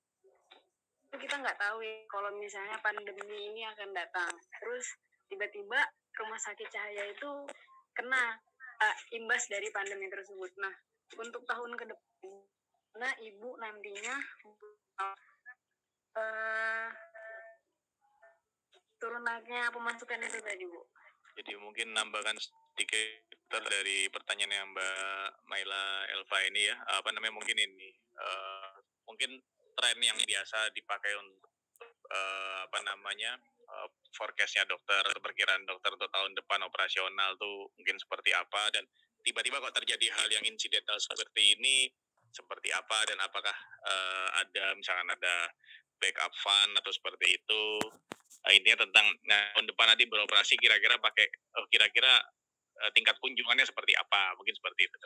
kita nggak tahu ya kalau misalnya pandemi ini akan datang. Terus tiba-tiba Rumah Sakit Cahaya itu kena imbas dari pandemi tersebut. Nah, untuk tahun ke depan, nah Ibu nantinya turun naiknya pemasukan itu tadi Bu. Jadi mungkin nambahkan sedikit dari pertanyaan yang Mbak Maila Elva ini ya, mungkin ini mungkin tren yang biasa dipakai untuk forecast-nya dokter atau perkiraan dokter untuk tahun depan operasional tuh mungkin seperti apa, dan tiba-tiba kok terjadi hal yang insidental seperti ini seperti apa, dan apakah misalkan ada backup fund atau seperti itu. Intinya tentang tahun depan nanti beroperasi kira-kira pakai tingkat kunjungannya seperti apa, mungkin seperti itu.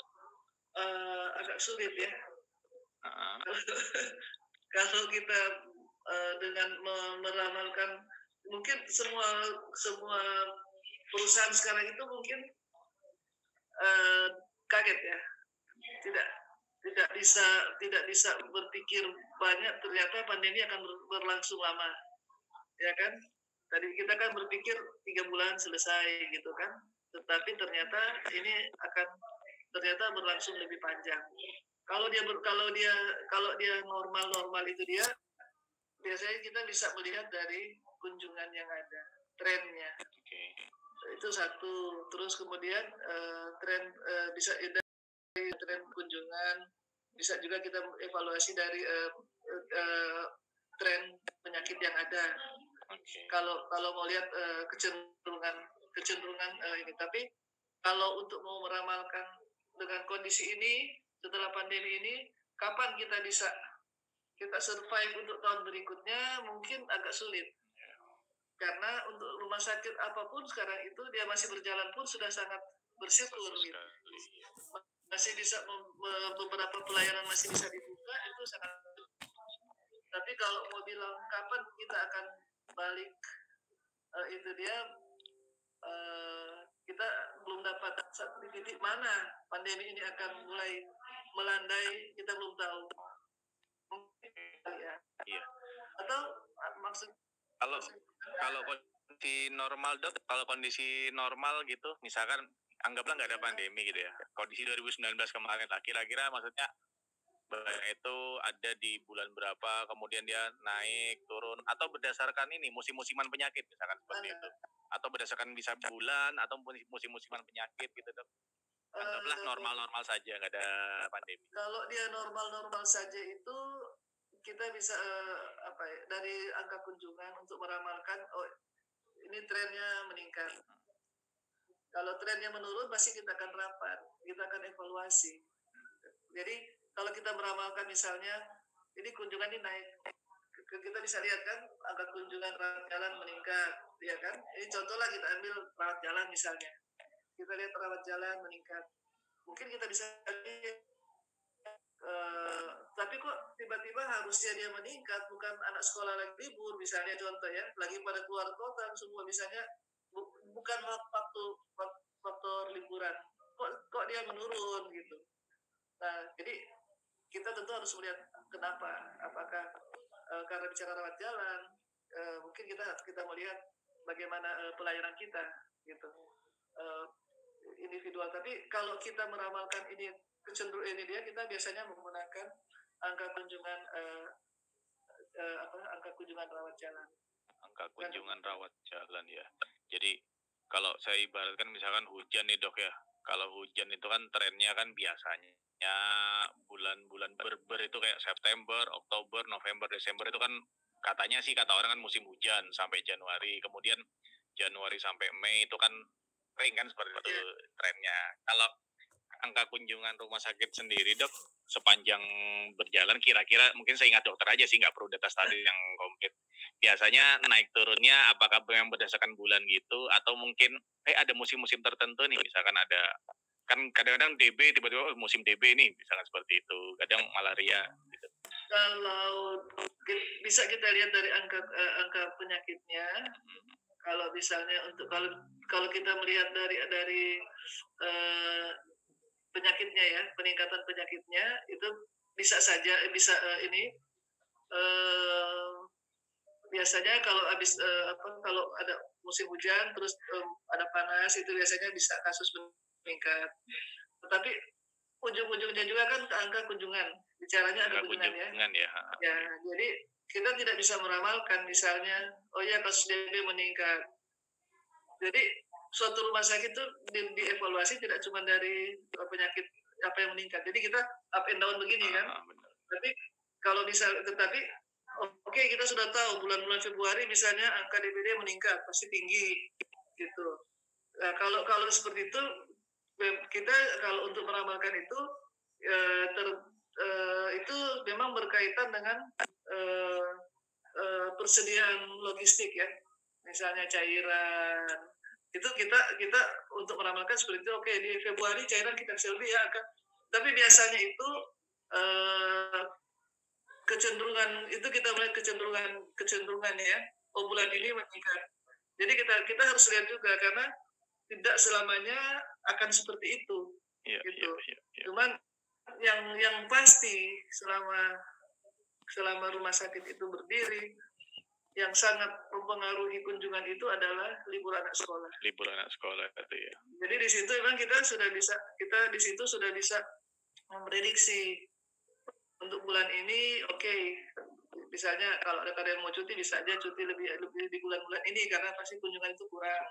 Agak sulit ya. Kalau kita dengan meramalkan, mungkin semua perusahaan sekarang itu mungkin kaget ya, tidak bisa berpikir banyak, ternyata pandemi akan berlangsung lama, ya kan? Tadi kita kan berpikir 3 bulan selesai gitu kan, tetapi ternyata ini akan berlangsung lebih panjang. Kalau dia normal itu dia biasanya kita bisa melihat dari kunjungan yang ada, trennya. Itu satu. Terus kemudian tren bisa dari tren kunjungan, bisa juga kita evaluasi dari tren penyakit yang ada. Kalau mau lihat kecenderungan ini, tapi kalau untuk mau meramalkan dengan kondisi ini setelah pandemi ini, kapan kita bisa survive untuk tahun berikutnya, mungkin agak sulit. Karena untuk rumah sakit apapun sekarang itu dia masih berjalan pun sudah sangat bersyukur gitu. Masih bisa beberapa pelayanan masih bisa dibuka, itu sangat. Tapi kalau mau bilang kapan kita akan balik, itu dia kita belum dapat di titik mana pandemi ini akan mulai melandai, kita belum tahu. Ya. Iya. Atau maksud kalau kondisi normal gitu, misalkan anggaplah nggak ada pandemi gitu ya, kondisi 2019 kemarin lah, kira-kira maksudnya itu ada di bulan berapa, kemudian dia naik turun, atau berdasarkan ini musim-musiman penyakit misalkan seperti itu, atau berdasarkan bisa bulan atau musim-musiman penyakit gitu dok. Anggaplah normal-normal saja, nggak ada pandemi. Kalau dia normal-normal saja itu kita bisa dari angka kunjungan untuk meramalkan, ini trennya meningkat. Kalau trennya menurun, pasti kita akan rapat, kita akan evaluasi. Jadi kalau kita meramalkan misalnya ini kunjungan ini naik, kita bisa lihat kan angka kunjungan rawat jalan meningkat, ya kan? Ini contohlah kita ambil rawat jalan misalnya, kita lihat rawat jalan meningkat, mungkin kita bisa tapi kok tiba-tiba harusnya dia meningkat, bukan anak sekolah lagi libur misalnya, contoh ya, lagi pada keluar kota semua misalnya, bukan faktor liburan, kok dia menurun gitu. Nah, jadi kita tentu harus melihat kenapa, apakah karena bicara rawat jalan, mungkin kita melihat bagaimana pelayanan kita gitu, individual. Tapi kalau kita meramalkan ini kecenderungan ini dia, kita biasanya menggunakan angka kunjungan angka kunjungan rawat jalan. Angka kunjungan rawat jalan ya. Jadi kalau saya ibaratkan misalkan hujan nih dok ya, kalau hujan itu kan trennya kan biasanya bulan-bulan ber itu kayak September, Oktober, November, Desember itu kan katanya sih kata orang kan musim hujan sampai Januari. Kemudian Januari sampai Mei itu kan kering kan seperti itu trennya. Kalau angka kunjungan rumah sakit sendiri dok sepanjang berjalan kira-kira mungkin saya ingat dokter aja sih nggak perlu data statis yang komplit. Biasanya naik turunnya apakah memang berdasarkan bulan gitu atau mungkin ada musim-musim tertentu nih misalkan ada kan kadang-kadang DB tiba-tiba musim DB nih misalkan seperti itu kadang malaria gitu. Kalau bisa kita lihat dari angka penyakitnya, kalau misalnya untuk kalau kita melihat dari penyakitnya ya, peningkatan penyakitnya itu bisa saja biasanya kalau kalau ada musim hujan terus ada panas itu biasanya bisa kasus meningkat. Tetapi ujung-ujungnya juga kan ke angka kunjungan, bicaranya ada kunjungan ya. Ya, jadi kita tidak bisa meramalkan misalnya, oh ya kasus DB meningkat. Jadi suatu rumah sakit itu dievaluasi tidak cuma dari penyakit apa yang meningkat. Jadi kita up and down begini kan. Tapi kalau tetapi oke, kita sudah tahu bulan-bulan Februari misalnya angka DBD meningkat pasti tinggi gitu. Nah, kalau seperti itu kita kalau untuk meramalkan itu itu memang berkaitan dengan persediaan logistik ya, misalnya cairan itu kita untuk meramalkan seperti itu. Oke, di Februari cairan kita bisa lebih ya, tapi biasanya itu kecenderungan itu kita melihat kecenderungan ya, oh bulan ini meningkat. Jadi kita harus lihat juga karena tidak selamanya akan seperti itu. Gitu. Cuman yang pasti selama rumah sakit itu berdiri, yang sangat mempengaruhi kunjungan itu adalah libur anak sekolah. Libur anak sekolah itu ya. Jadi di situ memang kita di situ sudah bisa memprediksi untuk bulan ini, oke, misalnya kalau ada yang mau cuti bisa aja cuti lebih di bulan-bulan ini karena pasti kunjungan itu kurang.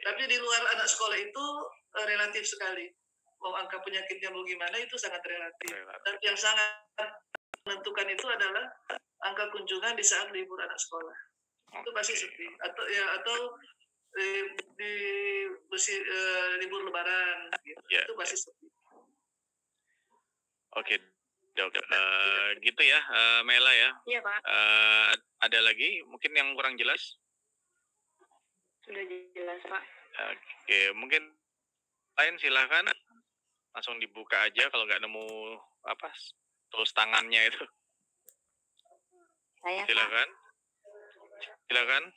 Tapi di luar anak sekolah itu relatif sekali. Mau angka penyakitnya mau gimana itu sangat relatif. Dan yang sangat menentukan itu adalah angka kunjungan di saat libur anak sekolah. Itu pasti sepi. Atau libur lebaran gitu. Itu pasti sepi. Oke. Dok, gitu ya, Mela ya. Iya Pak. Ada lagi mungkin yang kurang jelas? Sudah jelas Pak. Oke, mungkin lain silakan langsung dibuka aja kalau nggak nemu tulis tangannya itu. Saya silakan. Silakan.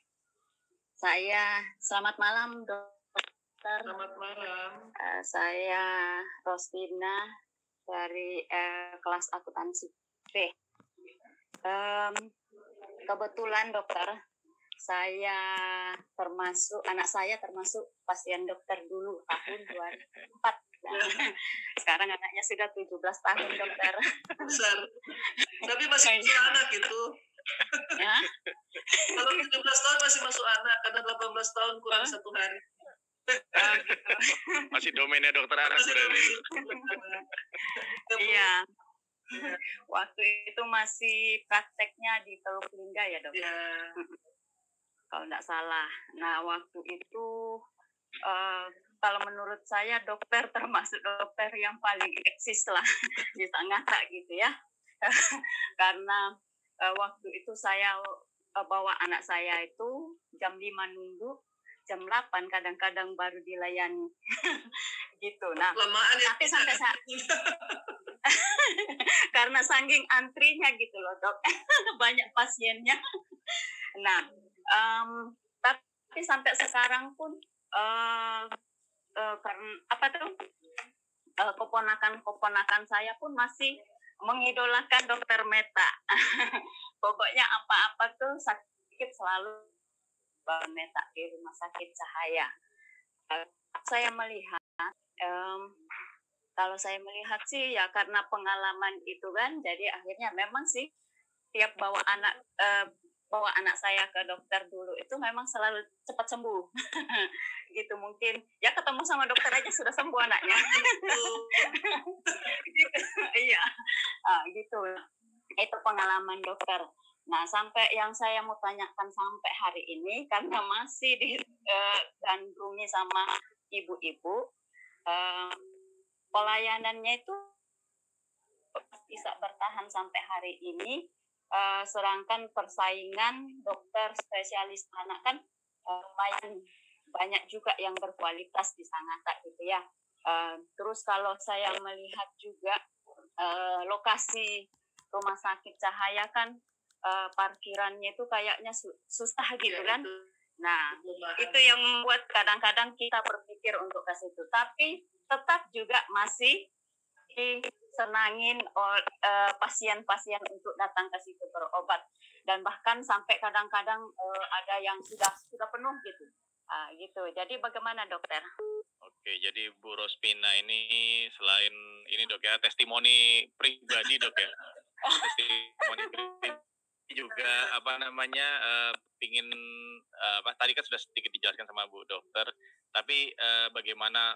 Saya selamat malam dokter. Selamat malam. Saya Rostina dari kelas akuntansi B. Kebetulan dokter, anak saya termasuk pasien dokter dulu tahun 2004. Sekarang anaknya sudah 17 tahun dokter. Besar. Tapi masih masuk anak itu. Ya? Kalau 17 tahun masih masuk anak karena 18 tahun kurang 1 hari. Masih domainnya dokter anak berarti. Iya. Waktu itu masih prakteknya di Teluk Lingga ya dok. Ya. Kalau tidak salah. Nah waktu itu kalau menurut saya dokter termasuk dokter yang paling eksis lah di Sangatta gitu ya. Karena waktu itu saya bawa anak saya itu jam 5 nunggu, jam 8 kadang-kadang baru dilayani. Gitu. Nah, lamaan ya. tapi sampai saat karena saking antrinya gitu loh dok, banyak pasiennya. Nah, tapi sampai sekarang pun karena keponakan saya pun masih mengidolakan dokter Meta. Pokoknya apa-apa tuh sakit selalu Meta di rumah sakit Cahaya. Kalau saya melihat sih ya karena pengalaman itu kan, jadi akhirnya memang sih tiap bawa anak bawa anak saya ke dokter dulu itu memang selalu cepat sembuh. Gitu mungkin ya ketemu sama dokter aja sudah sembuh anaknya. Gitu. Iya. Gitu. Itu pengalaman dokter. Nah, sampai yang saya mau tanyakan sampai hari ini karena masih digandrungi sama ibu-ibu, pelayanannya itu bisa bertahan sampai hari ini, sedangkan persaingan dokter spesialis anak kan lumayan banyak juga yang berkualitas di Sangatta gitu ya. Terus kalau saya melihat juga lokasi rumah sakit Cahaya kan parkirannya itu kayaknya susah gitu kan. Nah, itu yang membuat kadang-kadang kita berpikir untuk ke situ. Tapi tetap juga masih disenangin pasien-pasien untuk datang ke situ berobat. Dan bahkan sampai kadang-kadang ada yang sudah penuh gitu. Gitu. Jadi bagaimana dokter? Oke, jadi Bu Rospina ini selain ini dok ya, testimoni pribadi dok ya. Testimoni pribadi juga pingin tadi kan sudah sedikit dijelaskan sama Bu Dokter, tapi bagaimana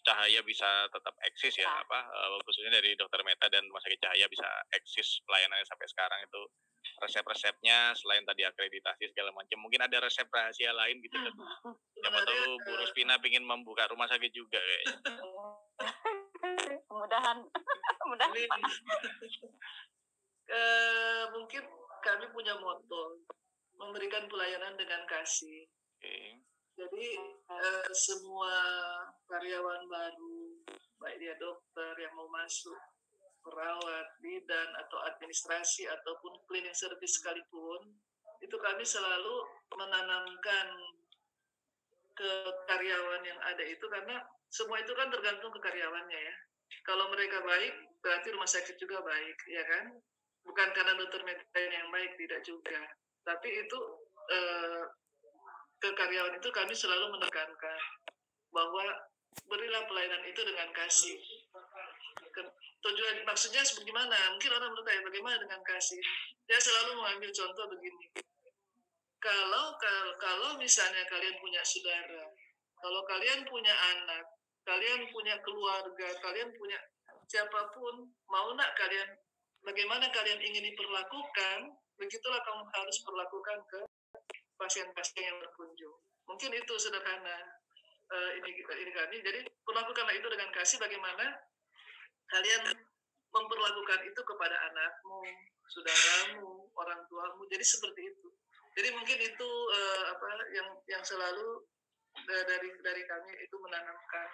Cahaya bisa tetap eksis ya, khususnya dari Dokter Meta dan Rumah Sakit Cahaya bisa eksis pelayanannya sampai sekarang itu resep-resepnya selain tadi akreditasi segala macam, mungkin ada resep rahasia lain gitu kan? Siapa tahu Bu Rospina pingin membuka rumah sakit juga kayaknya. Mudahan. Mungkin kami punya moto memberikan pelayanan dengan kasih. Okay. Jadi semua karyawan baru, baik dia dokter yang mau masuk, perawat, bidan atau administrasi ataupun cleaning service sekalipun, itu kami selalu menanamkan ke karyawan yang ada itu karena semua itu kan tergantung ke karyawannya ya. Kalau mereka baik, berarti rumah sakit juga baik, ya kan? Bukan karena dokter medis yang baik, tidak juga. Tapi itu ke karyawan itu kami selalu menekankan bahwa berilah pelayanan itu dengan kasih. Tujuan maksudnya bagaimana? Mungkin orang bertanya bagaimana dengan kasih. Dia selalu mengambil contoh begini. Kalau misalnya kalian punya saudara, kalau kalian punya anak, kalian punya keluarga, kalian punya siapapun, mau nak kalian bagaimana kalian ingin diperlakukan, begitulah kamu harus perlakukan ke pasien-pasien yang berkunjung. Mungkin itu sederhana ini kami. Jadi perlakukanlah itu dengan kasih. Bagaimana kalian memperlakukan itu kepada anakmu, saudaramu, orang tuamu. Jadi seperti itu. Jadi mungkin itu yang selalu dari kami itu menanamkan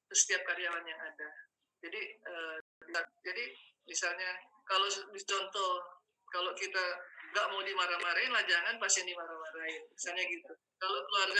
ke setiap karyawan yang ada. Jadi misalnya kalau contoh kalau kita nggak mau dimarah-marahin lah, jangan pasien dimarah-marahin, misalnya gitu. Kalau keluarga